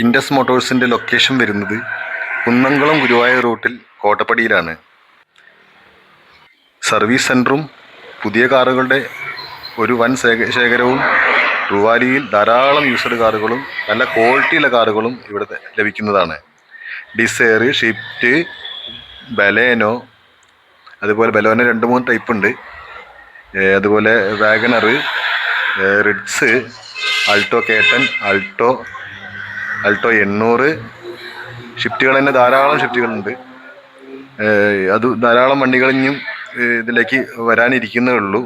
Indus മോട്ടോഴ്സിൻ്റെ location വരുന്നത് കുന്നംകുളം ഗുരുവായൂർ റൂട്ടിൽ കോട്ടപ്പടിയിലാണ്. Service സെൻറ്ററും പുതിയ കാറുകളുടെ ഒരു വൻ ശേഖരവും ട്രൂവാലിയിൽ ധാരാളം യൂസ്ഡ് കാറുകളും നല്ല ക്വാളിറ്റിയുള്ള കാറുകളും ഇവിടെ ലഭിക്കുന്നതാണ്. ഡിസയർ, ഷിഫ്റ്റ്, ബലേനോ, അതുപോലെ ബലേനോ 2-3 ടൈപ്പ് ഉണ്ട്. അതുപോലെ വാഗണർ, റിഡ്സ്, ആൾട്ടോ കേട്ടൻ, ആൾട്ടോ 800 ഷിഫ്റ്റുകൾ തന്നെ ധാരാളം ഷിഫ്റ്റുകളുണ്ട്. അത് ധാരാളം വണ്ടികൾ ഇനിയും ഇതിലേക്ക് വരാനിരിക്കുന്നേ ഉള്ളൂ.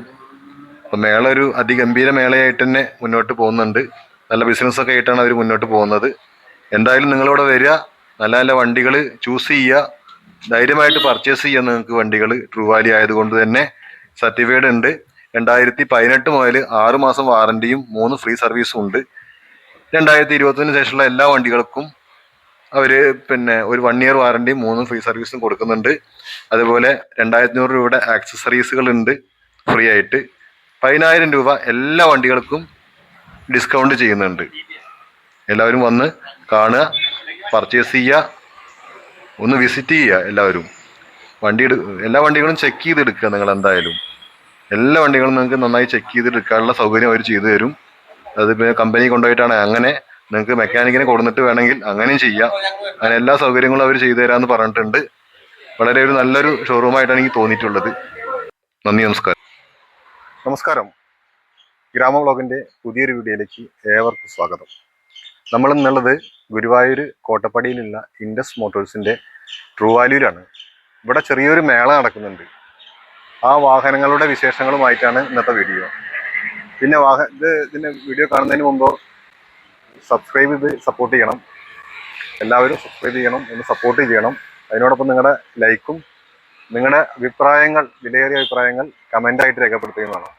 അപ്പം മേള ഒരു അതിഗംഭീര മേളയായിട്ട് തന്നെ മുന്നോട്ട് പോകുന്നുണ്ട്. നല്ല ബിസിനസ്സൊക്കെ ആയിട്ടാണ് അവർ മുന്നോട്ട് പോകുന്നത്. എന്തായാലും നിങ്ങളിവിടെ വരിക, നല്ല നല്ല വണ്ടികൾ ചൂസ് ചെയ്യുക, ധൈര്യമായിട്ട് പർച്ചേസ് ചെയ്യുക. നിങ്ങൾക്ക് വണ്ടികൾ ട്രൂവാലി ആയതുകൊണ്ട് തന്നെ സർട്ടിഫൈഡ് ഉണ്ട്. 2018 മുതൽ 6 മാസം വാറണ്ടിയും 3 ഫ്രീ സർവീസും ഉണ്ട്. 2021 ശേഷമുള്ള എല്ലാ വണ്ടികൾക്കും അവർ ഒരു 1 ഇയർ വാറണ്ടിയും 3 ഫ്രീ സർവീസും കൊടുക്കുന്നുണ്ട്. അതുപോലെ 2500 രൂപയുടെ ആക്സസറീസുകൾ ഉണ്ട് ഫ്രീ ആയിട്ട്. 10,000 രൂപ എല്ലാ വണ്ടികൾക്കും ഡിസ്കൗണ്ട് ചെയ്യുന്നുണ്ട്. എല്ലാവരും വന്ന് കാണുക, പർച്ചേസ് ചെയ്യുക, ഒന്ന് വിസിറ്റ് ചെയ്യുക. എല്ലാവരും എല്ലാ വണ്ടികളും ചെക്ക് ചെയ്തെടുക്കുക. നിങ്ങൾ എന്തായാലും എല്ലാ വണ്ടികളും നിങ്ങൾക്ക് നന്നായി ചെക്ക് ചെയ്തെടുക്കാനുള്ള സൗകര്യം അവർ ചെയ്തു തരും. അത് കമ്പനി കൊണ്ടുപോയിട്ടാണ്, അങ്ങനെ നിങ്ങൾക്ക് മെക്കാനിക്കിനെ കൊടുത്തിട്ട് വേണമെങ്കിൽ അങ്ങനെയും ചെയ്യാം. അങ്ങനെ എല്ലാ സൗകര്യങ്ങളും അവർ ചെയ്തു തരാമെന്ന് പറഞ്ഞിട്ടുണ്ട്. വളരെ നല്ലൊരു ഷോറൂമായിട്ടാണ് എനിക്ക് തോന്നിയിട്ടുള്ളത്. നന്ദി, നമസ്കാരം. ഗ്രാമ വ്ളോഗിൻ്റെ പുതിയൊരു വീഡിയോയിലേക്ക് ഏവർക്കും സ്വാഗതം. നമ്മൾ ഇന്നുള്ളത് ഗുരുവായൂർ കോട്ടപ്പടിയിലുള്ള ഇൻഡസ് മോട്ടോഴ്സിൻ്റെ ട്രൂവാലിയിലാണ്. ഇവിടെ ചെറിയൊരു മേള നടക്കുന്നുണ്ട്. ആ വാഹനങ്ങളുടെ വിശേഷങ്ങളുമായിട്ടാണ് ഇന്നത്തെ വീഡിയോ. പിന്നെ ഇതിൻ്റെ വീഡിയോ കാണുന്നതിന് മുമ്പ് സബ്സ്ക്രൈബ് ചെയ്ത് സപ്പോർട്ട് ചെയ്യണം. എല്ലാവരും സബ്സ്ക്രൈബ് ചെയ്യണം, ഒന്ന് സപ്പോർട്ട് ചെയ്യണം. അതിനോടൊപ്പം നിങ്ങളുടെ ലൈക്കും നിങ്ങളുടെ അഭിപ്രായങ്ങൾ, വിലയേറിയ അഭിപ്രായങ്ങൾ കമൻ്റായിട്ട് രേഖപ്പെടുത്തുന്നതാണ്.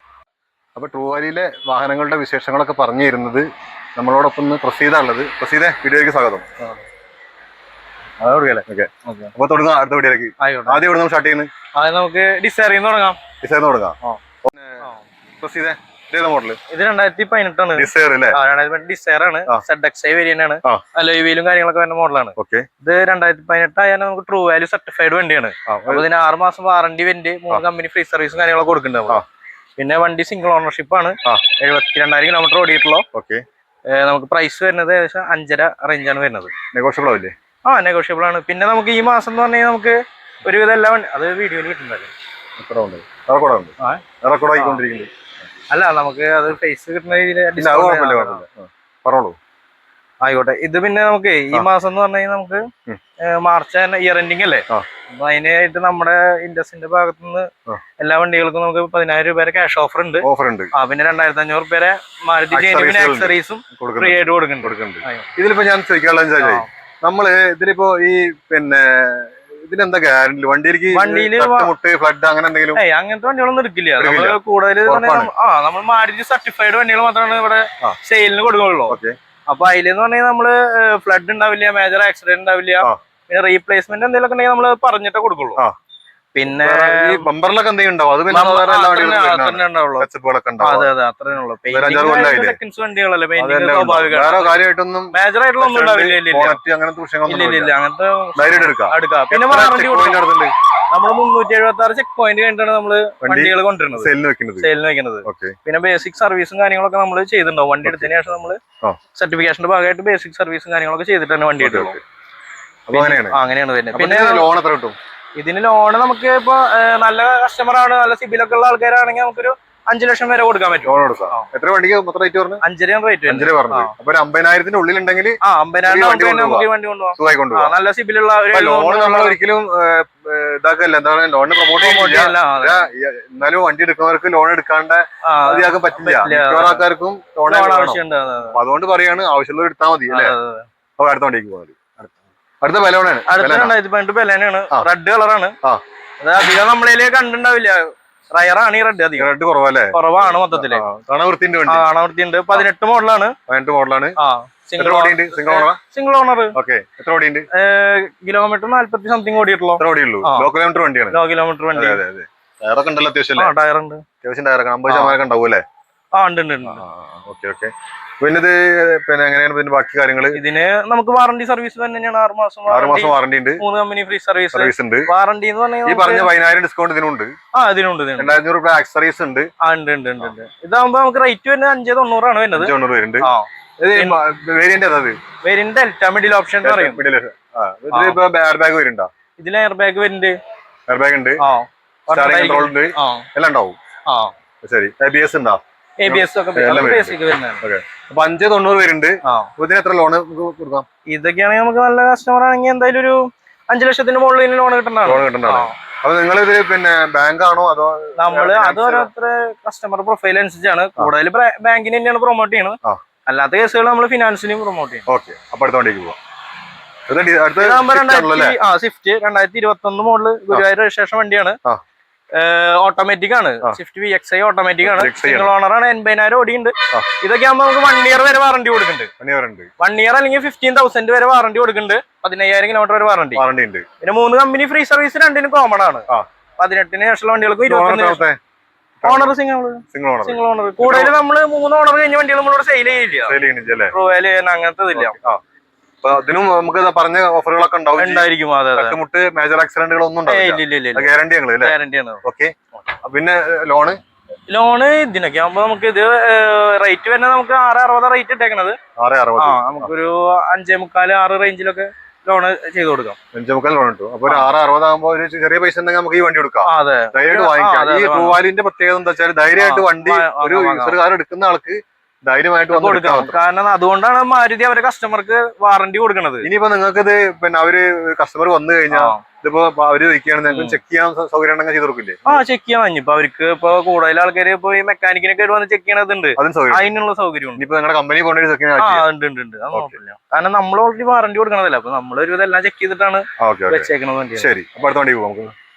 അപ്പോൾ ട്രൂവാലിയിലെ വാഹനങ്ങളുടെ വിശേഷങ്ങളൊക്കെ പറഞ്ഞു തരുന്നത് നമ്മളോടൊപ്പം ഇന്ന് പ്രസീദ ഉള്ളത്. പ്രസീദ, വീഡിയോയ്ക്ക് സ്വാഗതം. ഓക്കെ, അപ്പോൾ തുടങ്ങാം അടുത്ത വീഡിയോയിലേക്ക്. ആദ്യം ഇവിടെ നമ്മൾ സ്റ്റാർട്ട് ചെയ്യുന്നത് നമുക്ക് ഡിസൈറിന്ന് തുടങ്ങാം. പ്രസീദ, മോഡൽ ഇത് 2018 ഡിസയർ അല്ലേ? 2018 ഡിസയർ ആണ്. ZXi വേരിയന്റ് ആണ്. അലോയ് വീലും കാര്യങ്ങളൊക്കെ വരുന്ന മോഡലാണ്. ഇത് 2018 ആയാലും നമുക്ക് ട്രൂ വാല്യൂ സർട്ടിഫൈഡ് വണ്ടിയാണ്. അപ്പൊ ഇതിന് 6 മാസം വാറണ്ടി വെന്റ്, 3 കമ്പനി ഫ്രീ സർവീസും കാര്യങ്ങളൊക്കെ കൊടുക്കുന്നുണ്ട്. പിന്നെ വണ്ടി സിംഗിൾ ഓണർഷിപ്പ് ആണ്. 72,000 കിലോമീറ്റർ ഓടിയിട്ടുള്ളൂ. നമുക്ക് പ്രൈസ് വരുന്നത് ഏകദേശം 5.5 റേഞ്ചാണ് വരുന്നത്. നെഗോഷ്യബിൾ ആവില്ലേ? നെഗോഷ്യബിൾ ആണ്. പിന്നെ നമുക്ക് ഈ മാസം എന്ന് പറഞ്ഞാൽ നമുക്ക് ഒരുവിധം എല്ലാ വണ്ടി അത് വീഡിയോയിൽ കിട്ടുന്നതല്ലേ. അല്ല, നമുക്ക് അത് ഫേസ് കിട്ടുന്ന രീതിയിൽ പറഞ്ഞോളൂ. ആയിക്കോട്ടെ. ഇത് പിന്നെ നമുക്ക് ഈ മാസം എന്ന് പറഞ്ഞു കഴിഞ്ഞാൽ നമുക്ക് മാർച്ച് ഇയർ എൻഡിങ് അല്ലേ. അപ്പൊ അതിനായിട്ട് നമ്മുടെ ഇൻഡസിന്റെ ഭാഗത്തുനിന്ന് എല്ലാ വണ്ടികൾക്കും നമുക്ക് 10,000 രൂപ ക്യാഷ് ഓഫർ ഉണ്ട്. പിന്നെ 2,500 രൂപ മാരുതി ജെനുവിൻ ആക്സറീസും ഫ്രീ ആയിട്ട് കൊടുക്കുന്നുണ്ട്. ഇതിലിപ്പോ ഞാൻ ചോദിക്കാനുള്ള, നമ്മള് ഇതിലിപ്പോ ഈ ഇതിനെന്താ ഗ്യാരണ്ടി? വണ്ടിയിൽ ഫ്ലഡ് അങ്ങനെ എന്തെങ്കിലും? അങ്ങനത്തെ വണ്ടികളൊന്നും എടുക്കില്ല. നമ്മള് കൂടുതൽ നമ്മൾ മാരുതി സർട്ടിഫൈഡ് വണ്ടികൾ മാത്രമാണ് ഇവിടെ സെയിലിന് കൊടുക്കുള്ളൂ. അപ്പൊ അതിലെന്ന് പറഞ്ഞാൽ നമ്മള് ഫ്ലഡ് ഉണ്ടാവില്ല, മേജർ ആക്സിഡന്റ് ഉണ്ടാവില്ല. പിന്നെ റീപ്ലേസ്മെന്റ് എന്തെങ്കിലും ഉണ്ടെങ്കിൽ നമ്മള് പറഞ്ഞിട്ടേ കൊടുക്കുള്ളൂ. പിന്നെ ബമ്പറിലൊക്കെ എന്തെങ്കിലും ഉണ്ടാവും? അതെ, അത്രേ ഉള്ളൂ. സെക്കൻഡ്സ് വണ്ടികളല്ലേ, കാര്യമായിട്ടൊന്നും മേജർ ആയിട്ടുള്ള ഒന്നും ഉണ്ടാവില്ല. അങ്ങനത്തെ പിന്നെ നമ്മള് 376 ചെക്ക് പോയിന്റ് കഴിഞ്ഞിട്ടാണ് നമ്മള് വണ്ടികൾ കൊണ്ടുവരുന്നത്, സെയിലിന് വെക്കുന്നത്. പിന്നെ ബേസിക് സർവീസും കാര്യങ്ങളൊക്കെ നമ്മൾ ചെയ്തിട്ടുണ്ടാവും. വണ്ടി എടുത്തതിന് ശേഷം നമ്മള് സർട്ടിഫിക്കേഷന്റെ ഭാഗമായിട്ട് ബേസിക് സർവീസും കാര്യങ്ങളൊക്കെ ചെയ്തിട്ടാണ് വണ്ടി എടുക്കുള്ളൂ. അങ്ങനെയാണ് വരുന്നത്. പിന്നെ ലോൺ എത്ര കിട്ടും ഇതിന്? ലോണ് നമുക്ക് ഇപ്പൊ നല്ല കസ്റ്റമർ ആണ്, നല്ല സിബിലൊക്കെ ഉള്ള ആൾക്കാരാണെങ്കിൽ നമുക്കൊരു 5 ലക്ഷം വരെ കൊടുക്കാൻ പറ്റും. എത്ര വണ്ടിക്ക് മൊത്തം റേറ്റ് പറഞ്ഞു? 5 റേറ്റ് പറഞ്ഞു. അപ്പൊ 50,000 ഉള്ളിലുണ്ടെങ്കിൽ 50,000 നമുക്ക് വണ്ടി കൊണ്ടുപോകാം. നല്ല സിബിലുള്ള ഒരിക്കലും ഇതാക്കല്ല, എന്താണ് ലോണിന് പ്രൊമോട്ട് ചെയ്യാൻ. എന്നാലും വണ്ടി എടുക്കുന്നവർക്ക് ലോൺ എടുക്കാണ്ട് മതിയാക്കാൻ പറ്റില്ല. മിക്കവാറും ആൾക്കാർക്കും ലോൺ ആവശ്യമുണ്ട്. അതുകൊണ്ട് പറയാണ്, ആവശ്യമുള്ളവർ എടുത്താൽ മതി അല്ലേ. അപ്പൊ അടുത്ത വണ്ടിക്ക് പോകാം. അടുത്ത ബലോണാണ്. അടുത്ത 2018 ബലേനാണ്. റെഡ് കളറാണ്. അത് അധികം നമ്മളതില് കണ്ടിട്ടുണ്ടാവില്ല. റയറാണ് ഈ റെഡ്. അധികം റെഡ് കുറവാണ് മൊത്തത്തില്. കാണാൻ വൃത്തിയുണ്ട്. 18 മോഡലാണ്. Single owner. എത്ര ഓടിയുണ്ട്? കിലോമീറ്റർ 40 സംതിങ് ഓടിയിട്ടുള്ളൂ. ലോ കിലോമീറ്റർ വണ്ടിയാണ്. ലോ കിലോമീറ്റർ വണ്ടി. ടയറൊക്കെ ഉണ്ടല്ലോ, അത്യാവശ്യം. ടയറുണ്ട്, അത്യാവശ്യം ടയറൊക്കെ 50% ഉണ്ടാവും അല്ലേ? ആ ഉണ്ട് ഉണ്ട് ഉണ്ട്. Okay okay. പിന്നെ ഇത് പിന്നെ എങ്ങനെയാണ് പിന്നെ ബാക്കി കാര്യങ്ങൾ? ഇതിന് നമുക്ക് വാറണ്ടി സർവീസ് തന്നെയാണ്. 6 മാസം വാറണ്ടി ഉണ്ട്. 3 കമ്പനി ഫ്രീ സർവീസ് ഉണ്ട്. വാറണ്ടി എന്ന് പറഞ്ഞാൽ ഈ പറഞ്ഞ 10,000 ഡിസ്കൗണ്ട് ഇതിനുണ്ട്. ആ ഇതിനുണ്ട്. 2,500 രൂപ ആക്സറീസ് ഉണ്ട്. ആ ഉണ്ട് ഉണ്ട് ഉണ്ട്. ഇതാകുമ്പോ നമുക്ക് റേറ്റ് വരുന്നത് 590 ആണ് വരുന്നത്. 590 വരുന്നുണ്ട്. വേരിയന്റ് ഏതാ? വേരിയന്റ് ഡെൽറ്റ മിഡിൽ ഓപ്ഷൻ എന്ന് പറയും. ഇതിലിപ്പോ എയർ ബാഗ് വരുന്നുണ്ടോ? ഇതിൽ എയർ ബാഗ് വരുന്നുണ്ട്. എയർ ബാഗ് ഉണ്ട്. സ്റ്റാറിംഗ് കൺട്രോൾ ഉണ്ട്. എല്ലാം ഉണ്ടാവും. ശരി. ABS ഉണ്ടോ? ABS ഒക്കെ ബേസിക് വരുന്നതാണ്. അപ്പൊ 590 വരുന്നുണ്ട്. ഇതിന് എത്ര ലോൺ കൊടുക്കാം? ഇതൊക്കെയാണെങ്കിൽ നമുക്ക് നല്ല കസ്റ്റമർ ആണെങ്കിൽ എന്തായാലും ഒരു 5 ലക്ഷത്തിന് മുകളിൽ ലോൺ കിട്ടുന്നതാണ്. അപ്പൊ നിങ്ങൾ ഇത് പിന്നെ ബാങ്ക് ആണോ അതോ? നമ്മള് അത് ഓരോരുത്തർ കസ്റ്റമർ പ്രൊഫൈൽ അനുസരിച്ചാണ്. കൂടുതൽ ബാങ്കിന് തന്നെയാണ് പ്രൊമോട്ട് ചെയ്യുന്നത്. അല്ലാത്ത കേസുകൾ നമ്മൾ ഫിനാൻസിനും പ്രൊമോട്ട് ചെയ്യും. ഓക്കെ. അപ്പൊ അടുത്തോണ്ടേക്ക് പോവാം. സ്വിഫ്റ്റ് 2021 മോഡല് ഗുരുവായൂർ രജിസ്ട്രേഷൻ വണ്ടിയാണ്. ഓട്ടോമാറ്റിക് ആണ്. സ്വിഫ്റ്റ് VXi ഓട്ടോമാറ്റിക് ആണ്. സിംഗിൾ ഓണർ ആണ്. 80,000 ഓടിയുണ്ട്. ഇതൊക്കെ ആകുമ്പോൾ നമുക്ക് 1 ഇയർ വരെ വാറണ്ടി കൊടുക്കുന്നുണ്ട്. 1 ഇയർ അല്ലെങ്കിൽ 15,000 വരെ വാറണ്ടി കൊടുക്കുന്നുണ്ട്. 15,000 കിലോമീറ്റർ വരെ വാറണ്ടി ഉണ്ട്. പിന്നെ 3 കമ്പനി ഫ്രീ സർവീസ് രണ്ടിനും കോമൺ ആണ്. 18 ശേഷമുള്ള വണ്ടികൾക്ക് 21 ഓണർ സിംഗിൾ ഓണർ. കൂടുതൽ നമ്മള് 3 ഓണർ കഴിഞ്ഞ വണ്ടികൾ നമ്മളിവിടെ സെയിൽ ചെയ്യില്ല. റോയല് അങ്ങനത്തെ ഇതില്ല. അതിനും നമുക്ക് പറഞ്ഞ ഓഫറുകളൊക്കെ ഉണ്ടായിരിക്കും. മേജർ ആക്സിഡന്റുകളൊന്നും ഗ്യാരണ്ടിയാണ്. ഓക്കെ. പിന്നെ ലോണ് ഇതിനൊക്കെ ആകുമ്പോ നമുക്ക് ഇത് റേറ്റ് വരുന്നത് നമുക്ക് 660 റേറ്റ് ഇട്ടേക്കണത്. നമുക്കൊരു 5.25 6 റേഞ്ചിലൊക്കെ ലോണ് ചെയ്ത് കൊടുക്കാം. 5.25 ലോൺ കിട്ടും. അപ്പൊ 660 ആകുമ്പോ ഒരു ചെറിയ പൈസ ഉണ്ടെങ്കിൽ നമുക്ക് ഈ വണ്ടി കൊടുക്കാം. ധൈര്യമായിട്ട് വാങ്ങിക്കാം. ഈ ട്രൂവാലിന്റെ പ്രത്യേകത എന്താ വെച്ചാൽ ധൈര്യമായിട്ട് വണ്ടി ഒരു യൂസർകാർ എടുക്കുന്ന ആൾക്ക് ധൈര്യമായിട്ട് കൊടുക്കാം. കാരണം അതുകൊണ്ടാണ് മാരുതി അവരെ കസ്റ്റമർക്ക് വാറണ്ടി കൊടുക്കുന്നത്. ഇനിയിപ്പോ നിങ്ങൾക്ക് ഇത് പിന്നെ അവര് കസ്റ്റമർ വന്നു കഴിഞ്ഞാൽ ഇതിപ്പോ അവര് ചോദിക്കുകയാണെങ്കിൽ ചെക്ക് ചെയ്യാൻ സൗകര്യം ഉണ്ടെങ്കിൽ ചെയ്ത് കൊടുക്കില്ലേ? ചെക്ക് ചെയ്യാൻ. ഇപ്പൊ അവർക്ക് ഇപ്പൊ കൂടുതൽ ആൾക്കാർ ഇപ്പൊ ഈ മെക്കാനിക്കിനൊക്കെ വന്ന് ചെക്ക് ചെയ്യണതുണ്ട്. അതിനുള്ള സൗകര്യം ഉണ്ട്. നിങ്ങളുടെ കമ്പനി ഉണ്ട്. കാരണം നമ്മൾ ഓൾറെഡി വാറണ്ടി കൊടുക്കണതല്ല. അപ്പൊ നമ്മളൊരു ഇതെല്ലാം ചെക്ക് ചെയ്തിട്ടാണ് വെച്ചേക്കണത്. ശരി. അപ്പൊ അടുത്ത വണ്ടി പോകും.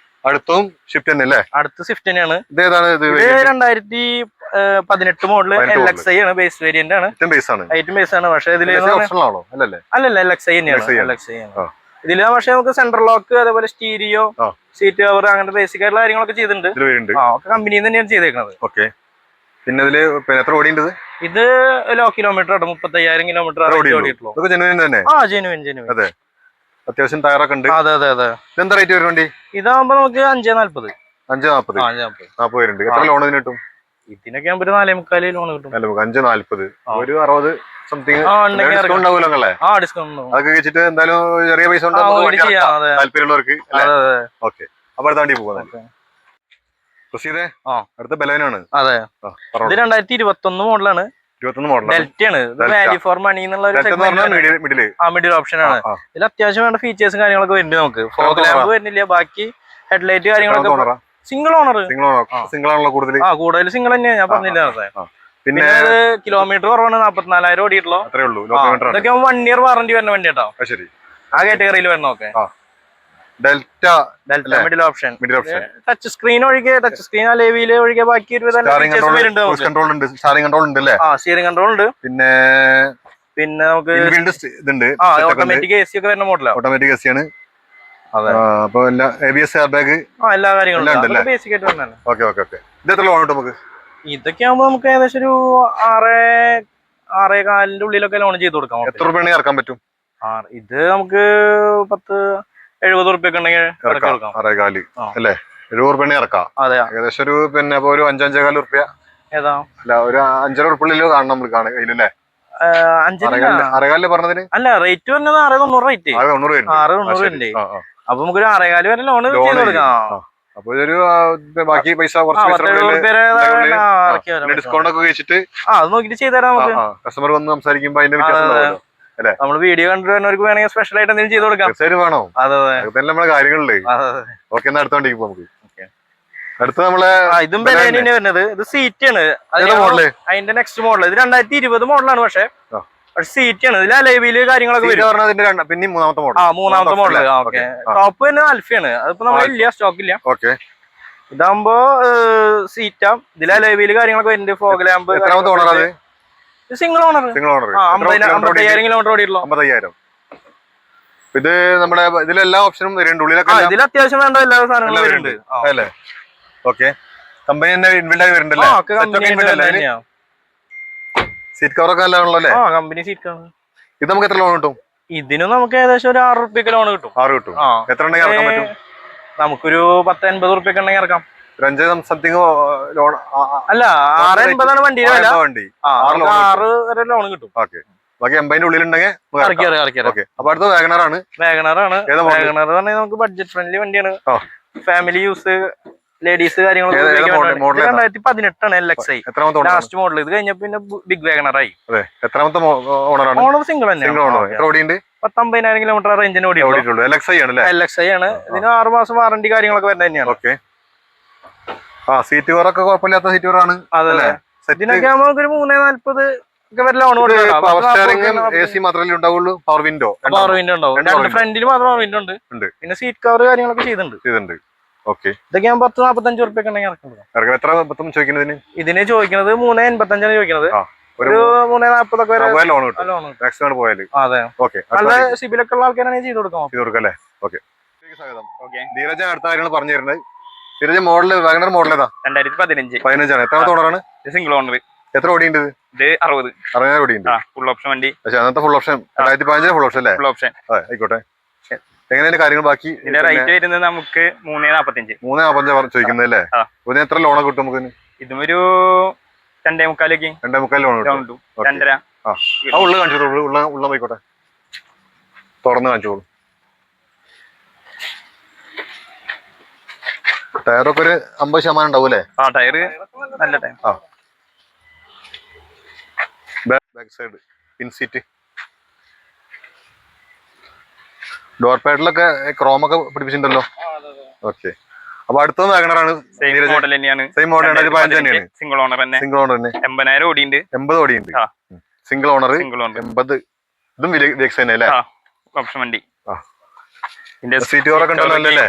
അടുത്തും സ്വിഫ്റ്റ് തന്നെ അല്ലേ? അടുത്ത സ്വിഫ്റ്റ് തന്നെയാണ്. ഇത് 2018 മോഡല് LXi ആണ്. ബേസ് വേരിയന്റ് ആണ്. ഐറ്റം ബേസ് ആണ്. പക്ഷെ ഇതില് അല്ലല്ല LXi തന്നെയാണ്. ഇതില് പക്ഷെ നമുക്ക് സെൻട്രൽ ലോക്ക്, അതേപോലെ സ്റ്റീരിയോ, സീറ്റ് കവർ, അങ്ങനത്തെ ബേസിക് ആയിട്ടുള്ള കാര്യങ്ങളൊക്കെ ചെയ്തിട്ടുണ്ട്. കമ്പനിയിൽ നിന്ന് തന്നെയാണ് ചെയ്തേക്കുന്നത്. പിന്നെ ഇതില് എത്ര ഓടിയുണ്ട്? ഇത് ലോ കിലോമീറ്റർ 35,000 കിലോമീറ്റർ. ജെനുവിൻ. അത്യാവശ്യം ടയറൊക്കെ ഉണ്ട്. അതെ. എന്താ റേറ്റ് വരും വണ്ടി? ഇതാകുമ്പോ നമുക്ക് 540 വരുന്നുണ്ട്. എത്ര ലോൺ ഇതിന് കിട്ടും? ഇതിനൊക്കെ ആകുമ്പോ 4.25 ലോൺ കിട്ടും. 540 ഒരു 60 സംതിങ് ഡിസ്കൗണ്ട് ഉണ്ടാവില്ലേ? അതൊക്കെ വെച്ചിട്ട് എന്തായാലും ചെറിയ പൈസ താല്പര്യമുള്ളവർക്ക്. ഓക്കെ. അപ്പൊ അടുത്ത വണ്ടി പോകാം. അടുത്ത ബലേനാണ്. അതെ. ഇത് 2021 മോഡലാണ്. ഡെൽറ്റയാണ്. വാല്യൂ ഫോർ മണി എന്നുള്ള മിഡിൽ ഓപ്ഷൻ ആണ്. ഇതിൽ അത്യാവശ്യം വേണ്ട ഫീച്ചേഴ്സും കാര്യങ്ങളൊക്കെ വരുന്നുണ്ട്. നമുക്ക് ഫോഗ് ലാമ്പ് വരുന്നില്ല. ബാക്കി ഹെഡ്ലൈറ്റ് കാര്യങ്ങളൊക്കെ സിംഗിൾ ഓണർ. കൂടുതൽ സിംഗിൾ തന്നെയാണ്. ഞാൻ പറഞ്ഞില്ല. പിന്നെ കിലോമീറ്റർ കുറവാണ്. 44,000 ഓടിയിട്ടുള്ളൂ. ഇതൊക്കെ 1 ഇയർ വാറണ്ടി വരുന്ന വണ്ടി കേട്ടോ. ആ കാറ്റഗറിയിൽ വരണോക്കെ. Delta middle option. Touch screen ഒഴികെ, ടച്ച് സ്ക്രീൻ അലേവിയില് ഒഴികെ ബാക്കി സ്റ്റിയറിംഗ് കൺട്രോൾ ഉണ്ട്. സ്റ്റിയറിംഗ് കൺട്രോൾ ഉണ്ട്. പിന്നെ നമുക്ക് ഓട്ടോമാറ്റിക് AC ഒക്കെ വരുന്ന മോഡലാണ്. ഓട്ടോമാറ്റിക് AC ആണ്. അപ്പൊ ABS എയർ ബാഗ് എല്ലാ കാര്യങ്ങളും ബേസിക് ആയിട്ട് വന്നാണ്. ഇത് എത്ര ലോൺ കിട്ടും നമുക്ക്? ഇതൊക്കെ ആകുമ്പോ നമുക്ക് ഏകദേശം ഒരു 6.25 ഉള്ളിലൊക്കെ ലോൺ ചെയ്ത് കൊടുക്കാം. എത്ര രൂപ ഇറക്കാൻ പറ്റും? ഇത് നമുക്ക് 70 ഉറുപ്പ്യൊക്കെ ഉണ്ടെങ്കിൽ 6.25 അല്ലേ? 70 രൂപ ഇറക്കാം. അതെ. ഏകദേശം ഒരു പിന്നെ ഒരു 5-5.25 ഉറുപ്പ്യ. ഏതാ? അല്ല, ഒരു 5.5 ഉറുപ്പിള്ളിലോ കാണണം നമ്മൾ കയ്യിലല്ലേ? 6.25 പറഞ്ഞതിന് അല്ല, റേറ്റ് വരുന്നത് 690 റേറ്റ്. 690 അപ്പൊ നമുക്കൊരു 6.25 വരെ ലോൺ ചെയ്ത് കൊടുക്കാം. അപ്പൊ ഒരു ബാക്കി പൈസ ഡിസ്കൗണ്ട് ഒക്കെ വെച്ചിട്ട് അത് നോക്കിട്ട് ചെയ്തുതരാം നമുക്ക്. കസ്റ്റമർ വന്ന് സംസാരിക്കുമ്പോ അതിന്റെ വ്യത്യാസം നമ്മള് വീഡിയോ കണ്ടുവരുന്നവർക്ക് വേണമെങ്കിൽ സ്പെഷ്യൽ ആയിട്ട് എന്തെങ്കിലും ചെയ്ത് കൊടുക്കാം. വേണോ? അതെ, നമ്മളെ കാര്യങ്ങളില്. ഓക്കെ, എന്നാ അടുത്തോണ്ടേക്ക് നമുക്ക്. അടുത്ത നമ്മളെ ഇതും ബലേനിന് വരുന്നത്. ഇത് സീറ്റ് ആണ്. അതിന്റെ നെക്സ്റ്റ് മോഡൽ. ഇത് 2020 മോഡലാണ്. പക്ഷെ സീറ്റ് ആണ്. ഇതിൽ അലൈവില് കാര്യങ്ങളൊക്കെ വരും. പിന്നെ മൂന്നാമത്തെ മോഡൽ. ഓക്കെ. ടോപ്പ് തന്നെ ആൽഫയാണ്. അതിപ്പോ നമ്മളില്ല, സ്റ്റോക്ക് ഇല്ല. ഓക്കെ. ഇതാകുമ്പോ സീറ്റാ. ഇതിൽ അലൈവില് കാര്യങ്ങളൊക്കെ വരുന്നുണ്ട്. Fog lamp. Single owner. 55,000 kilometre ഓടിയിട്ടുള്ളൂ. 55,000. ഇത് നമ്മുടെ ഇതിലെല്ലാ ഓപ്ഷനും വരുന്നുണ്ട്. ഉള്ളിലൊക്കെ ഇതിൽ അത്യാവശ്യം വേണ്ട എല്ലാ സാധനങ്ങളും വരുന്നുണ്ട്. അല്ലേ? ഓക്കെ. കമ്പനി തന്നെ ഇൻബിൽഡ് ആയി വരുന്നുണ്ടല്ലേ? സീറ്റ് കവറൊക്കെ എല്ലാം ഉള്ളല്ലേ? ആ കമ്പനി സീറ്റ് കവർ. ഇത് നമുക്ക് എത്ര ലോൺ കിട്ടും? ഇതിന് നമുക്ക് ഏകദേശം ഒരു 6 റുപ്യക്ക് ലോൺ കിട്ടും. 6 കിട്ടും. എത്ര ഉണ്ടെങ്കിൽ ഇറക്കാൻ പറ്റും? നമുക്കൊരു 10-80 റുപ്യക്ക് ഉണ്ടെങ്കിൽ ഇറക്കാം. 5 സംതിങ് ലോൺ. അല്ല 680 വണ്ടിയുടെ വില. 6 വരെ ലോൺ കിട്ടും. ഓക്കെ. ബാക്കി 80 ഉള്ളിലുണ്ടെങ്കിൽ അപ്പൊ അടുത്ത വാഗണർ ആണ്. വാഗണർ പറഞ്ഞാൽ നമുക്ക് ബഡ്ജറ്റ് ഫ്രണ്ട്ലി വണ്ടിയാണ്. ഫാമിലി യൂസ്, ലേഡീസ് കാര്യങ്ങളൊക്കെ 2018 LXi ലാസ്റ്റ് മോഡൽ. ഇത് കഴിഞ്ഞ പിന്നെ ബിഗ് വാഗണർ ആയി. എത്രാമത്തെ ഓണറാണ്? ഓണർ സിംഗിൾ തന്നെയാണ്. 10-50,000 കിലോമീറ്റർ റേഞ്ചിന് ഓടിയിട്ടുള്ളൂ. LXi ആണ്. ഇതിന് 6 മാസം വാറണ്ടി കാര്യങ്ങളൊക്കെ വരുന്നത് തന്നെയാണ്. സീറ്റ് കവറൊക്കെ കുഴപ്പമില്ലാത്ത സീറ്റ് കവറാണ്. അതെ. ഇതിനൊക്കെ നമുക്ക് 340 ലോൺ പവർ സ്റ്റിയറിംഗ് AC മാത്രമേ ഉണ്ടാവുള്ളൂ. പവർ വിൻഡോ ഉണ്ടാവും. ഫ്രണ്ടിൽ മാത്രം പവർ വിൻഡോ ഉണ്ട്. പിന്നെ സീറ്റ് കവർ കാര്യങ്ങളൊക്കെ ചെയ്തിട്ടുണ്ട്. ഇതൊക്കെ ഞാൻ 10-45 റുപ്യൊക്കെ ഉണ്ടെങ്കിൽ ഇറക്കുന്നത്. ഇതിന് ചോദിക്കുന്നത് 385 ചോദിക്കുന്നത്. ഒരു 340 വരെ ലോൺ കിട്ടും പോയാല്. അതെ. നല്ല സിബിലൊക്കെ ഉള്ള ആൾക്കാരാണെങ്കിൽ ചെയ്ത് കൊടുക്കാം. ധീരജ അടുത്ത കാര്യങ്ങൾ പറഞ്ഞു തരുന്നത്. ധീരജ മോഡല് വാഗണർ മോഡൽ ഏതാ? 2015 ആണ്. എത്രാമത്തെ ഓണറാണ്? Single owner. എത്ര ഓടിയുണ്ട്? ഇത് 60 ഓടിയുണ്ട്. ഫുൾ ഓപ്ഷൻ വണ്ടി. പക്ഷെ അന്നത്തെ ഫുൾ ഓപ്ഷൻ 2015 ഫുൾ ഓപ്ഷൻ അല്ലേ? Full option. ആയിക്കോട്ടെ. എങ്ങനെയാണ് കാര്യങ്ങൾ? ബാക്കി ഇതിന്റെ റേറ്റ് വരുന്നത് നമുക്ക് 345 ചോദിക്കുന്നത് അല്ലേ? ഇതിന് എത്ര ലോൺ കിട്ടും നമുക്ക്? ഇതും ഒരു 2.25 ലോൺ കിട്ടും. 2.5. ഉള്ള കാണിച്ചോളൂ. ഉള്ള പോയിക്കോട്ടെ. തുറന്ന് കാണിച്ചോളൂ. ടയറൊക്കെ ഒരു 50% ഉണ്ടാവും അല്ലേ? ടയർ നല്ല ടയർ. ബാക്ക് സൈഡ് പിൻ സീറ്റ്, ഡോർ പാഡിലൊക്കെ ക്രോമൊക്കെ പിടിപ്പിച്ചിട്ടുണ്ടല്ലോ. ഓക്കെ. അപ്പൊ അടുത്ത വാഗണറാണ്. സെയിം മോഡൽ തന്നെയാണ്. സിംഗിൾ ഓണർ തന്നെ. 80,000 ഓടിയുണ്ട്. 80 ഓടിയുണ്ട്. Single owner 80. ഇതും VX തന്നെ അല്ലേ? ഓപ്ഷൻ വണ്ടി. സീറ്റ് കവറൊക്കെ ഉണ്ടല്ലോ അല്ലേ?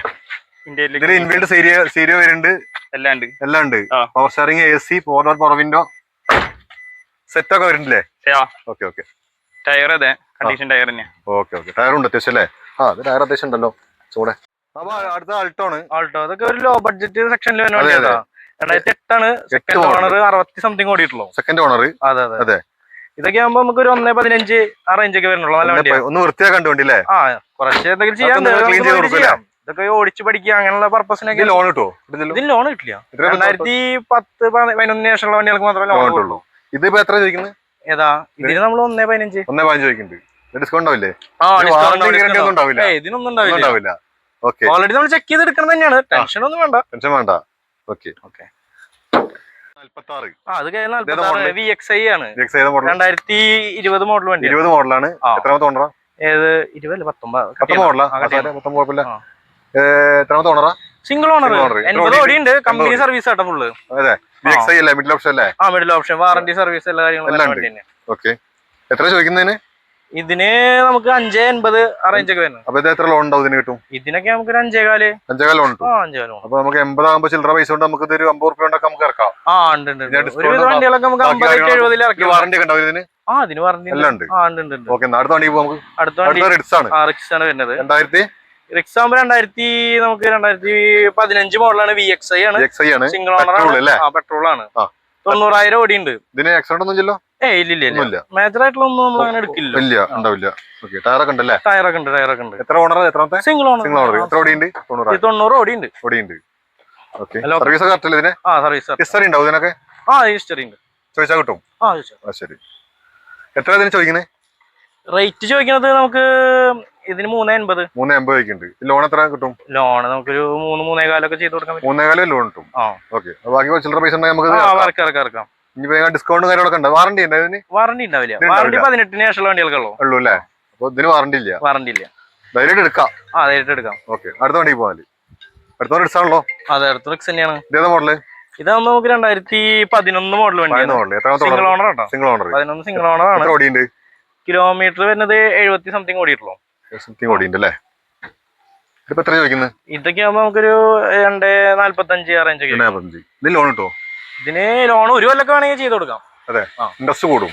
ഇതിൽ ഇൻബിൽഡ് സീരിയോ വരുന്നുണ്ട്. എല്ലാം ഉണ്ട്. Power steering, AC, 4 power window set ഒക്കെ വരുന്നില്ലേ? ഓക്കെ. ടയർ അതെ കണ്ടീഷൻ ടയർ തന്നെയാ. ഓക്കെ. ടയറുണ്ട് അത്യാവശ്യം അല്ലേ? അത് ടയർ അത്യാവശ്യം ഉണ്ടല്ലോ ചൂടെ. അപ്പൊ അടുത്ത ആൾട്ടോ ആണ്. അതൊക്കെ ഒരു ലോ ബഡ്ജറ്റ് സെക്ഷനിൽ വരുന്ന വണ്ടിയാണ്. 2008 ആണ്. സെക്കൻഡ് ഓണർ 60 സംതിങ് ഓടിയിട്ടുള്ളൂ. Second owner. അതെ. ഇതൊക്കെ ആകുമ്പോ നമുക്ക് ഒരു 1.15 ആ റേഞ്ചൊക്കെ വരുന്നുള്ളൂ. നല്ല വണ്ടിയാണ്. ഒന്ന് വൃത്തിയാക്കാൻ വേണ്ടില്ലേ? കുറച്ച് എന്തെങ്കിലും ചെയ്യാം. ഇതൊക്കെ ഓടിച്ചു പഠിക്കുക അങ്ങനെയുള്ള പർപ്പസിനൊക്കെ ലോൺ കിട്ടുമോ? ഇതിന് ലോൺ കിട്ടില്ല. 2010-11 ശേഷമുള്ള വണ്ടികൾക്ക് മാത്രമേ ലോൺ കിട്ടുള്ളൂ. ഇതിപ്പോ എത്ര ചോദിക്കുന്നത്? ഏതാ? ഇതിന് നമ്മൾ 1.15 ചോദിക്കുന്നുണ്ട്. ഡിസ്കൗണ്ട് ആവില്ലേ? ഇതിനൊന്നും ഉണ്ടാവില്ല. ഓൾറെഡി നമ്മൾ ചെക്ക് ചെയ്ത് എടുക്കണം തന്നെയാണ്. ടെൻഷൻ ഒന്നും വേണ്ട. ഓക്കെ. അത് VXi ആണ്. 2020 മോഡൽ വണ്ടി. 20 മോഡലാണ്. എത്രാമത്തെ ഓണറാ? ഏത് 20 19 എത്രാമത്തെ ഓണറാ? Single owner. 80 ഓടിയുണ്ട്. Company service auto full. Middle option അല്ലേ? മിഡിൽ ഓപ്ഷൻ, വാറണ്ടി, സർവീസ് എല്ലാ കാര്യങ്ങളും. ഓക്കെ. എത്ര ചോദിക്കുന്നതിന്? ഇതിന് നമുക്ക് 5.80 ആ റേഞ്ചൊക്കെ വരുന്നത്. അപ്പൊ ഇത് എത്ര ലോൺ ഉണ്ടാവും ഇതിന് കിട്ടും? ഇതിനൊക്കെ നമുക്ക് ഒരു 5.4 ലോൺ കിട്ടും. 5.4. അപ്പൊ നമുക്ക് 80 ആകുമ്പോൾ ചില്ലറ പൈസ കൊണ്ട് നമുക്ക് ഒരു 50 റുപ്യ കൊണ്ടൊക്കെ നമുക്ക് ഇറക്കാം. വണ്ടികളൊക്കെ നമുക്ക് 50-70 ഇറക്കാം. വാറണ്ടി ഒക്കെ ഉണ്ടാവും ഇതിന്? ഇതിന് വാറണ്ടി എല്ലാം ഉണ്ട്. ഓക്കെ. അടുത്ത വണ്ടി നമുക്ക് റിക്സ് ആണ്. റിക്സ് ആണ് വരുന്നത്. 2000 റിക്സ് ആകുമ്പോൾ 2015 മോഡലാണ്. VXi ആണ്. സിംഗിൾ ഓണർ ആണ്. പെട്രോൾ ആണ്. 90,000 ഓടിയുണ്ട്. ഇതിന് ആക്സിഡന്റ് ഒന്നും ഇല്ലല്ലോ? ഇല്ല. മേജർ ആയിട്ടുള്ള ഒന്നും നമ്മൾ അങ്ങനെ എടുക്കില്ല. ഉണ്ടാവില്ല. ടയറൊക്കെ ഉണ്ടല്ലേ? ടയറൊക്കെ ഉണ്ട്. എത്ര ഓണർ? എത്രാമത്തെ? Single owner. എത്ര ഓടിയുണ്ട്? 90 ഓടിയുണ്ട്. ഓക്കെ. സർവീസ് കറക്റ്റ് അല്ലേ ഇതിന്? സർവീസ് ഹിസ്റ്ററി ഉണ്ടാവും ഇതിനൊക്കെ? ഹിസ്റ്ററി ഉണ്ട്. ചോദിച്ചാൽ കിട്ടും. ശരി. എത്ര ഇതിന് ചോദിക്കുന്നത്? റേറ്റ് ചോദിക്കുന്നത് നമുക്ക് ഇതിന് 3.80 ചോദിക്കുന്നുണ്ട്. ലോൺ എത്ര കിട്ടും? ലോൺ നമുക്കൊരു 3-3.25 ചെയ്ത് കൊടുക്കാൻ പറ്റും. 3.25 ലോൺ കിട്ടും. ഓക്കെ. ബാക്കി ചില്ലറ പൈസ നമുക്ക് ഇറക്കാം. ഡിസ്കൗണ്ട് കാര്യങ്ങളൊക്കെ ഉണ്ട്. വാറണ്ടി ഉണ്ട് ഇതിന്? വാറണ്ടി ഉണ്ടാവില്ല. വാറണ്ടി 18 ശേഷമുള്ള വണ്ടികൾക്കുള്ളൂ അല്ലേ? അപ്പൊ ഇതിന് വാറണ്ടി ഇല്ല. ധൈര്യമായിട്ട് എടുക്കാം. ധൈര്യമായിട്ട് എടുക്കാം. ഓക്കെ. അടുത്ത വണ്ടി പോകാൻ അടുത്ത റിക്സ് ആണല്ലോ? അതെ, അടുത്ത റിക്സ് തന്നെയാണ്. ഇതേതാ മോഡല്? ഇതാകുമ്പോ നമുക്ക് 2011 മോഡൽ വണ്ടിയാണ്. സിംഗിൾ ഓണർ കേട്ടോ. 11 സിംഗിൾ ഓണർ ആണ്. കിലോമീറ്റർ വരുന്നത് 70 സംതിങ് ഓടിയിട്ടുള്ളൂ. ഓടിയുണ്ടല്ലേ? ഇതിപ്പോ എത്ര ചോദിക്കുന്നത്? ഇതൊക്കെ ആകുമ്പോ നമുക്കൊരു 2.45 റേഞ്ച്. ഇതിന് ലോൺ കിട്ടുമോ? ഇതിന് ലോൺ ഒരു കൊല്ലൊക്കെ വേണമെങ്കിൽ ചെയ്ത് കൊടുക്കാം. അതെ. ഇൻട്രസ്റ്റ് കൂടും?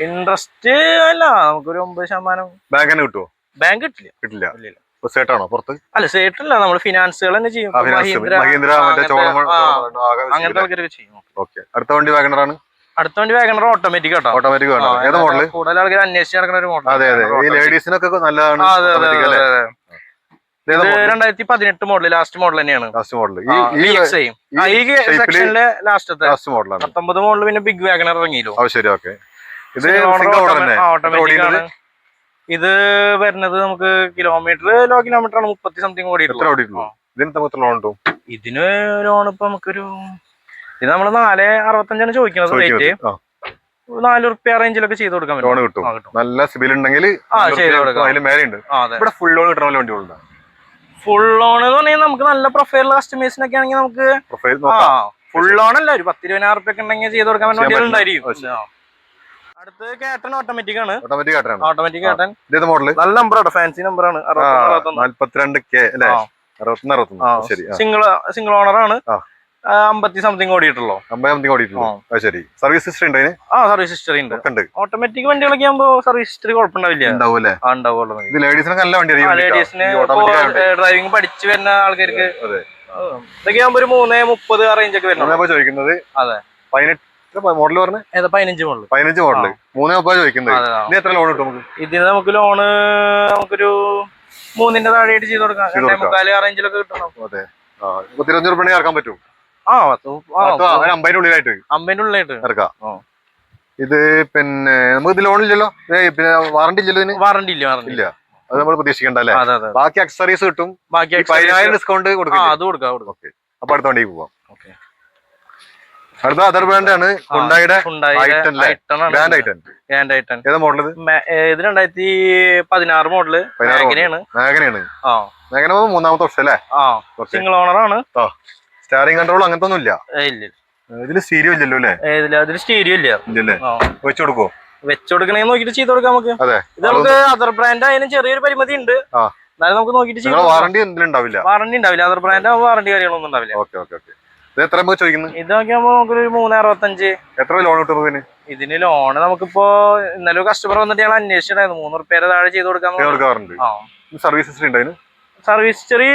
ഇൻട്രസ്റ്റ് അല്ല, നമുക്കൊരു 9%. ബാങ്ക് തന്നെ കിട്ടുമോ? ബാങ്ക് കിട്ടില്ല. സേട്ടാണോ പുറത്ത്? അല്ല, സേട്ടല്ല, നമ്മൾ ഫിനാൻസുകൾ തന്നെ ചെയ്യും. മഹീന്ദ്ര അങ്ങനത്തെ ആൾക്കാരൊക്കെ ചെയ്യും. ഓക്കെ. അടുത്ത വണ്ടി വാഗണറാണ്. അടുത്ത വണ്ടി വാഗണർ ഓട്ടോമാറ്റിക് കേട്ടോ. ഓട്ടോമാറ്റിക് വേണം. ഏതാ മോഡല്? കൂടുതൽ ആൾക്കാർ അന്വേഷിച്ച് നടക്കുന്ന ഒരു മോഡൽ. അതെ അതെ, ഈ ലേഡീസിനൊക്കെ നല്ലതാണ്. 2018 മോഡൽ, ലാസ്റ്റ് മോഡൽ തന്നെയാണ്. ലാസ്റ്റ് മോഡൽ ലാസ്റ്റ് മോഡലാണ്. 19 മോഡൽ പിന്നെ ബിഗ് വാഗണർ ഇറങ്ങിയല്ലോ. ശരി, ഓക്കെ. ഇത് ഓട്ടോമാറ്റിക് ആണ്. ഇത് വരുന്നത് നമുക്ക് ലോ കിലോമീറ്റർ ആണ്, 30 സംതിങ് ഓടിയിട്ടുള്ളൂ. ഇതിന് ലോൺ ഇപ്പൊ നമുക്കൊരു ഇത് നമ്മള് 4.65 ചോദിക്കുന്നത്. റേറ്റ് 4 റുപ്യ റേഞ്ചിലൊക്കെ ചെയ്ത് കൊടുക്കാൻ പറ്റും. നല്ല സിബിൽ ഉണ്ടെങ്കിൽ ഫുൾ ലോൺ കിട്ടുന്ന വണ്ടികളുണ്ട്. ഫുൾ ലോൺ എന്ന് പറഞ്ഞാൽ നമുക്ക് നല്ല പ്രൊഫൈലുള്ള കസ്റ്റമേഴ്സിനൊക്കെ ആണെങ്കിൽ നമുക്ക് ഫുൾ ലോൺ അല്ല, ഒരു 10-20 റുപ്യ ഉണ്ടെങ്കിൽ ചെയ്ത് കൊടുക്കാൻ പറ്റുന്ന വണ്ടികളുണ്ടായിരിക്കും. അടുത്ത് കേട്ടൻ ഓട്ടോമാറ്റിക് ആണ്. ഓട്ടോമാറ്റിക് കേട്ടൻ നല്ല നമ്പറാണ്, ഫാൻസി നമ്പറാണ്. 62 സിംഗിൾ ഓണർ ആണ്. 50 സംതിങ് ഓടിയിട്ടുള്ളൂ. സർവീസ് ഹിസ്റ്ററി ഉണ്ട്. സർവീസ് ഹിസ്റ്ററി ഉണ്ട്. ഓട്ടോമാറ്റിക് വണ്ടികളൊക്കെ ആകുമ്പോ സർവീസ് ഹിസ്റ്ററി കുഴപ്പമുണ്ടാവില്ല. ലേഡീസിന് ഡ്രൈവിംഗ് പഠിച്ചു വരുന്ന ആൾക്കാർക്ക് ഇതൊക്കെ ആകുമ്പോ ഒരു 3.30 റേഞ്ച് ഒക്കെ വരുന്നത്. അതെ, 15 മോഡൽ. 15 മോഡൽ 3.30 ചോദിക്കുന്നത്. എത്ര ലോൺ കിട്ടും നമുക്ക്? ഇതിന് നമുക്ക് ലോണ് നമുക്കൊരു 3ന്റെ താഴെയായിട്ട് ചെയ്ത് കൊടുക്കാം. 2.25 റേഞ്ചിലൊക്കെ കിട്ടണം. 25 റുപ്യ ഇറക്കാൻ പറ്റും. 50 ഉള്ളിലായിട്ട് ഇറക്കാം. ഇത് പിന്നെ നമുക്ക് ഇത് ലോൺ ഇല്ലല്ലോ, പിന്നെ വാറണ്ടി ഇല്ലല്ലോ. വാറണ്ടി ഇല്ല, അത് നമ്മൾ പ്രതീക്ഷിക്കണ്ട അല്ലേ? ബാക്കി അക്സറീസ് കിട്ടും. ബാക്കി 10,000 ഡിസ്കൗണ്ട് കൊടുക്കാം. അത് കൊടുക്കാം. അപ്പൊ അടുത്ത വണ്ടിക്ക് പോവാം. അടുത്ത അതർ ബ്രാൻഡ് ആണ് ഹുണ്ടായിയുടെ ഗ്രാൻഡ് ഐറ്റൻ. ഏതാ മോഡൽ? ഇത് 2016 മോഡല്. മാഗ്നയാണ്. മൂന്നാമത്തെ വർഷം അല്ലേ? സിംഗിൾ ഓണർ ആണ്. സ്റ്റാറിംഗ് കൺട്രോൾ അങ്ങനത്തെ ഒന്നും ഇല്ല. ഇതില് സ്റ്റീരിയോ ഇല്ലല്ലോ അല്ലേ? അതിൽ സ്റ്റീരിയോ ഇല്ല. വെച്ചു കൊടുക്കോ? വെച്ചുകൊടുക്കണേ നോക്കിട്ട് ചെയ്ത് കൊടുക്കാം നമുക്ക്. ഇത് നമുക്ക് അതർ ബ്രാൻഡ് ആയാലും ചെറിയൊരു പരിമിതി ഉണ്ട്. എന്നാലും നമുക്ക് നോക്കിട്ട് വാറണ്ടി എന്തെങ്കിലും ഉണ്ടാവില്ല. വാറണ്ടി ഉണ്ടാവില്ല. അതർ ബ്രാൻഡ് വാറണ്ടി കാര്യങ്ങളൊന്നും ഉണ്ടാവില്ല. എത്ര ചോദിക്കുന്നത്? ഇത് നോക്കിയാകുമ്പോ നമുക്കൊരു 3.65. എത്ര ലോൺ കിട്ടും ഇതിന്? ലോണ് നമുക്കിപ്പോ ഇന്നലെ കസ്റ്റമർ വന്നിട്ട് ഞങ്ങൾ അന്വേഷിച്ചിട്ടുണ്ടായിരുന്നു. 3 റുപ്യ താഴെ ചെയ്ത് കൊടുക്കാറുണ്ട്. സർവീസ് ഹിസ്റ്ററി ഉണ്ടായിരുന്നു. സർവീസ് ഹിസ്റ്ററി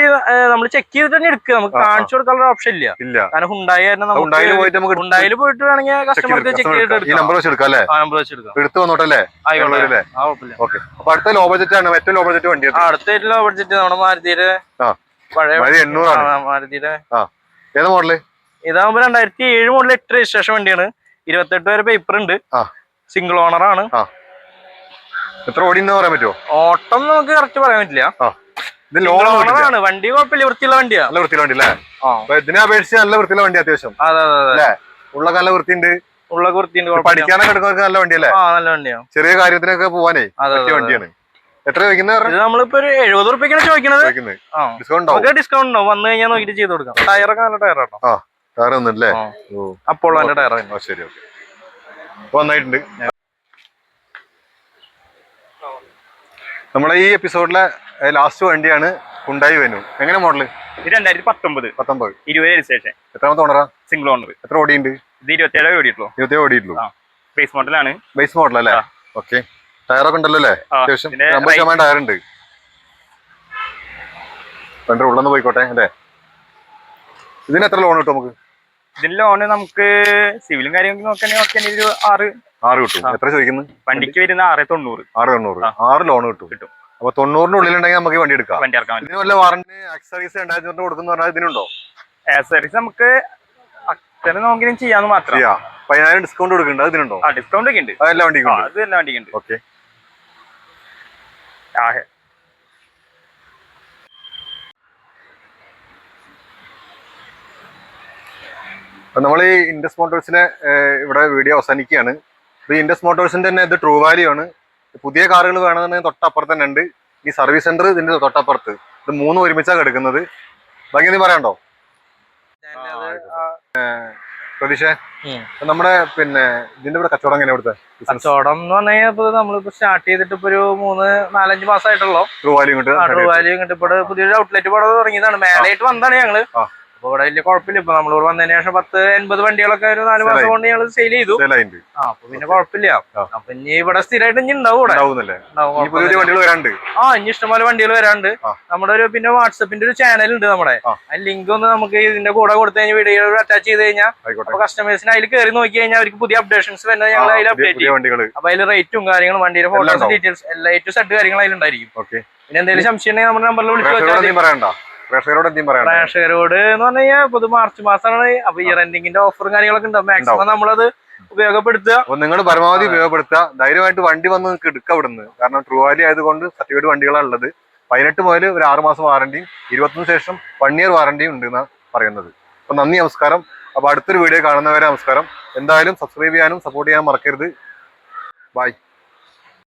നമ്മൾ ചെക്ക് ചെയ്തിട്ട് തന്നെ എടുക്കുക. നമുക്ക് കാണിച്ചു കൊടുക്കാനുള്ള ഓപ്ഷൻ ഇല്ല. കാരണം ഹുണ്ടായി ഹുണ്ടായിൽ പോയിട്ട് വേണമെങ്കിൽ കസ്റ്റമർക്ക് ചെക്ക് ചെയ്തിട്ട് നമ്പർ വെച്ചെടുക്കാം. അടുത്ത ലോ ബഡ്ജറ്റ് ആണ്. ഏറ്റവും ലോ ബഡ്ജറ്റ് വണ്ടി. അടുത്ത ലോ ബഡ്ജറ്റ് നമ്മുടെ മാരുതിയുടെ പഴയ മാരുതിയുടെ ഏതാ മോഡല്? ഇതാകുമ്പോ 2007 മോഡൽ 8 രജിസ്ട്രേഷൻ വണ്ടിയാണ്. 28 വരെ പേപ്പർ ഉണ്ട്. സിംഗിൾ ഓണർ ആണ്. എത്ര ഓടിയെന്ന് പറയാൻ പറ്റുമോ? ഓട്ടം നമുക്ക് കറക്റ്റ് പറയാൻ പറ്റില്ല. ഓണറാണ്. വണ്ടി കുഴപ്പമില്ല, വൃത്തിയുള്ള വണ്ടിയാ. നല്ല വൃത്തിയുള്ള വണ്ടി അല്ലേ? ഇതിനെ അപേക്ഷിച്ച് നല്ല വൃത്തിയുള്ള വണ്ടി അത്യാവശ്യം. അതെ, ഉള്ളൊക്കെ നല്ല വൃത്തിയുണ്ട്. പഠിക്കാനൊക്കെ എടുക്കുന്നവർക്ക് നല്ല വണ്ടിയല്ലേ? നല്ല വണ്ടിയാണ്. ചെറിയ കാര്യത്തിനൊക്കെ പോവാനേ പറ്റിയ വണ്ടിയാണ്. എത്ര ചോദിക്കുന്നത്? നമ്മളിപ്പോ ഒരു 70 റുപ്യക്കാണ് ചോദിക്കുന്നത്. ഡിസ്കൗണ്ട് ഉണ്ടാവും. വന്നു കഴിഞ്ഞാൽ നോക്കിട്ട് ചെയ്ത് കൊടുക്കാം. ടയറൊക്കെ നല്ല ടയർ കേട്ടോ. ടയർ ഒന്നുമില്ലേ? അപ്പോളോന്റെ ടയർ. ശരി, ഓക്കെ. നന്നായിട്ടുണ്ട്. നമ്മളെ ഈ എപ്പിസോഡിലെ ലാസ്റ്റ് വണ്ടിയാണ് ഹുണ്ടായി വെനു. എങ്ങനെ മോഡല്? ഇത് 2019 20 രജിസ്ട്രേഷൻ. എത്രാമത്തെ ഓണറാ? Single owner. എത്ര ഓടിയുണ്ട്? ഇത് 27 ഓടിയിട്ടുള്ളൂ. ബേസ് മോഡലാണ്. ബേസ് മോഡൽ അല്ലേ? ഓക്കെ. ടയറൊക്കെ ഉണ്ടല്ലോ അല്ലേ? അത്യാവശ്യം 50% ടയർ ഉണ്ട്. വണ്ടി ഉള്ളൊന്ന് പോയിക്കോട്ടെ അല്ലേ? ഇതിന് എത്ര ലോൺ കിട്ടും നമുക്ക്? ഇതിന് ലോണ് നമുക്ക് സിവിലും കാര്യങ്ങളും നോക്കുകയാണെങ്കിൽ 6 കിട്ടും. എത്ര ചോദിക്കുന്നത്? വണ്ടിക്ക് വരുന്ന 690. 6 ലോൺ കിട്ടും. അപ്പൊ 90-ന്റെ ഉള്ളിലുണ്ടെങ്കിൽ നമുക്ക് വണ്ടി എടുക്കാം. ഇതിന് വല്ല വാറണ്ടി ആക്സറീസ് 2000 കൊടുക്കുന്ന പറഞ്ഞാൽ ഇതിനുണ്ടോ? ആക്സറീസ് നമുക്ക് അത്ര നോക്കിയും ചെയ്യാന്ന് മാത്രം. 10,000 ഡിസ്കൗണ്ട് കൊടുക്കുന്നുണ്ട്. അതിനുണ്ടോ? ഡിസ്കൗണ്ട് ഒക്കെ ഉണ്ട്. അതെല്ലാം വണ്ടിക്കുണ്ട്. ഓക്കെ. നമ്മൾ ഈ ഇൻഡസ് മോട്ടോഴ്സിനെ ഇവിടെ വീഡിയോ അവസാനിക്കുകയാണ്. ഈ ഇൻഡസ് മോട്ടോഴ്സിന്റെ തന്നെ ഇത് ട്രൂ വാല്യൂ ആണ്. പുതിയ കാറുകൾ വേണമെന്നുണ്ടെങ്കിൽ തൊട്ടപ്പുറത്ത് തന്നെ ഉണ്ട്. ഈ സർവീസ് സെന്റർ ഇതിന്റെ തൊട്ടപ്പുറത്ത്. ഇത് 3 ഒരുമിച്ചാണ് കിടക്കുന്നത്. ബാക്കി നീ പറയാണ്ടോ? പ്രതീക്ഷ, നമ്മുടെ പിന്നെ ഇതിന്റെ ഇവിടെ കച്ചവടം എങ്ങനെയാ? ഇവിടുത്തെ കച്ചവടം എന്ന് പറഞ്ഞാൽ നമ്മളിപ്പോ സ്റ്റാർട്ട് ചെയ്തിട്ട് ഇപ്പൊ ഒരു 3-4-5 മാസമായിട്ടുള്ളൂ. ട്രൂ വാല്യൂ ഇങ്ങോട്ട് പുതിയൊരു ഔട്ട്ലെറ്റ് ഇവിടെ തുടങ്ങിയതാണ്. മേലായിട്ട് വന്നതാണ് ഞങ്ങള്. അപ്പൊ ഇവിടെ വലിയ കുഴപ്പമില്ല. ഇപ്പൊ നമ്മളിവിടെ വന്നതിന് ശേഷം 10-80 വണ്ടികളൊക്കെ ഒരു 4 മാസം കൊണ്ട് ഞങ്ങൾ സെയിൽ ചെയ്തു. അപ്പൊ പിന്നെ കുഴപ്പമില്ല. അപ്പൊ ഇനി ഇവിടെ സ്ഥിരമായിട്ട് ഇനി ഉണ്ടാവും. ഇനി ഇഷ്ടംപോലെ വണ്ടികൾ വരാണ്ട്. നമ്മുടെ ഒരു പിന്നെ വാട്സപ്പിന്റെ ഒരു ചാനൽ ഉണ്ട് നമ്മുടെ. ആ ലിങ്ക് ഒന്ന് നമുക്ക് ഇതിന്റെ കൂടെ കൊടുത്തു കഴിഞ്ഞാൽ വീഡിയോ അറ്റാച്ച് ചെയ്ത് കഴിഞ്ഞാൽ കസ്റ്റമേഴ്സിന് അതിൽ കയറി നോക്കി കഴിഞ്ഞാൽ അവർക്ക് പുതിയ അപ്ഡേഷൻസ് വരുന്നത് ഞങ്ങൾ അതിൽ അപ്ഡേറ്റ് ചെയ്യും. അപ്പൊ അതിൽ റേറ്റും കാര്യങ്ങളും വണ്ടിയുടെ ഫോട്ടോസ് ഡീറ്റെയിൽസ് എല്ലാ A to Z കാര്യങ്ങൾ അതിലുണ്ടായിരിക്കും. പിന്നെ എന്തെങ്കിലും സംശയം ഉണ്ടെങ്കിൽ നമ്മുടെ നമ്പറിൽ വിളിച്ചു വെച്ചാൽ. പ്രേക്ഷകരോട് എന്ന് പറഞ്ഞു കഴിഞ്ഞാൽ ഇപ്പൊ മാർച്ച് മാസമാണ്. അപ്പൊ ഇയർ എൻഡിങ്ങിന്റെ ഓഫറും കാര്യങ്ങളൊക്കെ ഉണ്ടാവും. മാക്സിമം നമ്മളത് ഉപയോഗപ്പെടുത്തുക. നിങ്ങൾ പരമാവധി ഉപയോഗപ്പെടുത്തുക. ധൈര്യമായിട്ട് വണ്ടി വന്ന് നിങ്ങൾക്ക് എടുക്കാം ഇവിടുന്ന്. കാരണം ട്രൂവാലി ആയതുകൊണ്ട് സർട്ടിഫൈഡ് വണ്ടികളാണ് ഉള്ളത്. 18 മുതൽ ഒരു 6 മാസം വാറണ്ടിയും 21 ശേഷം 1 ഇയർ വാറണ്ടിയും ഉണ്ട് എന്നാണ് പറയുന്നത്. അപ്പൊ നന്ദി, നമസ്കാരം. അപ്പൊ അടുത്തൊരു വീഡിയോ കാണുന്നവരെ നമസ്കാരം. എന്തായാലും സബ്സ്ക്രൈബ് ചെയ്യാനും സപ്പോർട്ട് ചെയ്യാനും മറക്കരുത്. ബൈ.